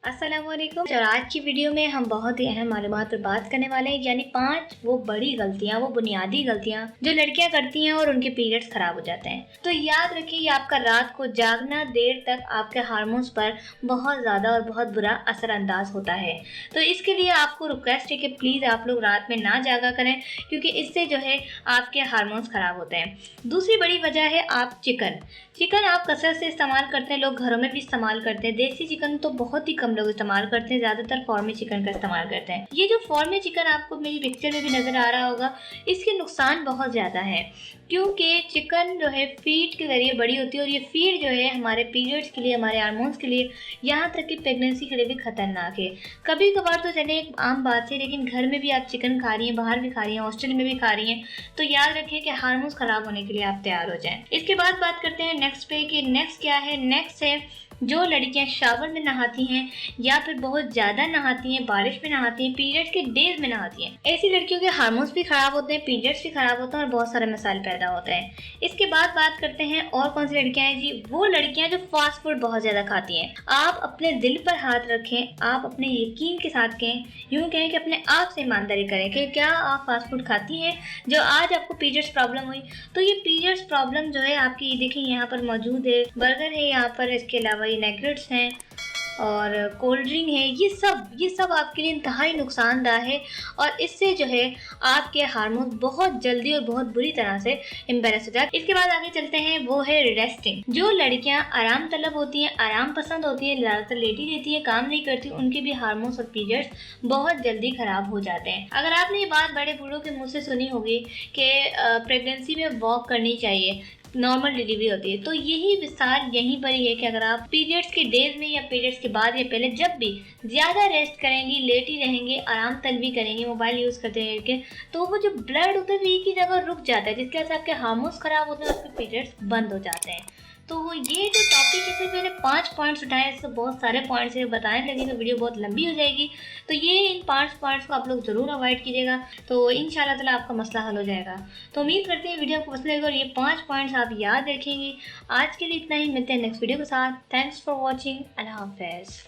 अस्सलामुअलैकुम। और आज की वीडियो में हम बहुत ही अहम मालूमात पर बात करने वाले हैं, यानी 5 वो बड़ी गलतियां, वो बुनियादी गलतियां जो लड़कियां करती हैं और उनके पीरियड्स खराब हो जाते हैं। तो याद रखिए, ये आपका रात को जागना देर तक आपके हार्मोन्स पर बहुत ज़्यादा और बहुत बुरा असरअंदाज होता है। तो इसके लिए आपको रिक्वेस्ट है कि प्लीज़ आप लोग रात में ना जागा करें, क्योंकि इससे जो है आपके हार्मोन्स खराब होते हैं। दूसरी बड़ी वजह है आप चिकन आप कसरत से इस्तेमाल करते हैं, लोग घरों में भी इस्तेमाल करते हैं। देसी चिकन तो बहुत ही कम लोग इस्तेमाल करते हैं, ज़्यादातर फार्मी चिकन का इस्तेमाल करते हैं। ये जो फार्मी चिकन आपको मेरी पिक्चर में भी नज़र आ रहा होगा, इसके नुकसान बहुत ज़्यादा है, क्योंकि चिकन जो है फीड के ज़रिए बड़ी होती है और ये फीड जो है हमारे पीरियड्स के लिए, हमारे हार्मोन्स के लिए, यहाँ तक कि प्रेगनेंसी के लिए भी खतरनाक है। कभी कभार तो चले एक आम बात है, लेकिन घर में भी आप चिकन खा रही हैं, बाहर भी खा रही हैं, हॉस्टल में भी खा रही हैं, तो याद रखें कि हार्मोन्स खराब होने के लिए आप तैयार हो जाएं। इसके बाद बात करते हैं नेक्स्ट पे कि नेक्स्ट क्या है। नेक्स्ट है जो लड़कियां शावर में नहाती हैं या फिर बहुत ज़्यादा नहाती हैं, बारिश में नहाती हैं, पीरियड्स के डेज में नहाती हैं, ऐसी लड़कियों के हार्मोन्स भी ख़राब होते हैं, पीरियड्स भी ख़राब होते हैं और बहुत सारे मसाइल पैदा होते हैं। इसके बाद बात करते हैं और कौन सी लड़कियां हैं जी। वो लड़कियां जो फास्ट फूड बहुत ज़्यादा खाती हैं। आप अपने दिल पर हाथ रखें, आप अपने यकीन के साथ कहें, यूँ कहें कि अपने आप से ईमानदारी करें कि क्या आप फास्ट फूड खाती हैं। जो आज आपको पीरियड्स प्रॉब्लम हुई, तो ये पीरियड्स प्रॉब्लम जो है आपकी, देखिए यहाँ पर मौजूद है, बर्गर है यहाँ पर, इसके अलावा ये नेगेट्स हैं और कोल्ड ड्रिंक है, ये सब आपके लिए इंतहाई नुकसानदाह है और इससे जो है आपके हार्मोन बहुत जल्दी और बहुत बुरी तरह से इम्बैलेंस हो जाए। इसके बाद आगे चलते हैं, वो है रेस्टिंग। जो लड़कियां आराम तलब होती हैं, आराम पसंद होती हैं, ज़्यादातर लेटी रहती है, काम नहीं करती, उनके भी हार्मोन्स और पीरियड्स बहुत जल्दी खराब हो जाते हैं। अगर आपने ये बात बड़े बूढ़ों के मुँह से सुनी होगी कि प्रेगनेंसी में वॉक करनी चाहिए, नॉर्मल डिलीवरी होती है, तो यही विस्तार यहीं पर ही है कि अगर आप पीरियड्स के डेज में या पीरियड्स के बाद या पहले जब भी ज़्यादा रेस्ट करेंगी, लेटी रहेंगी, आराम तलबी करेंगी, मोबाइल यूज़ करते करके, तो वो जो ब्लड होता है वो एक ही जगह रुक जाता है, जिसके वजह से आपके हार्मोन्स खराब होते हैं, आपके पीरियड्स बंद हो जाते हैं। तो ये जो टॉपिक है, सिर्फ मैंने 5 पॉइंट्स उठाए, इससे बहुत सारे पॉइंट्स है, बताने लगे तो वीडियो बहुत लंबी हो जाएगी। तो ये इन 5 पॉइंट्स को आप लोग ज़रूर अवॉइड कीजिएगा, तो इंशाल्लाह ताला आपका मसला हल हो जाएगा। तो उम्मीद करते हैं वीडियो आपको पसंद आएगा और ये 5 पॉइंट्स आप याद रखेंगे। आज के लिए इतना ही, मिलते हैं नेक्स्ट वीडियो के साथ। Thanks for watching. अल्लाह हाफ़िज़।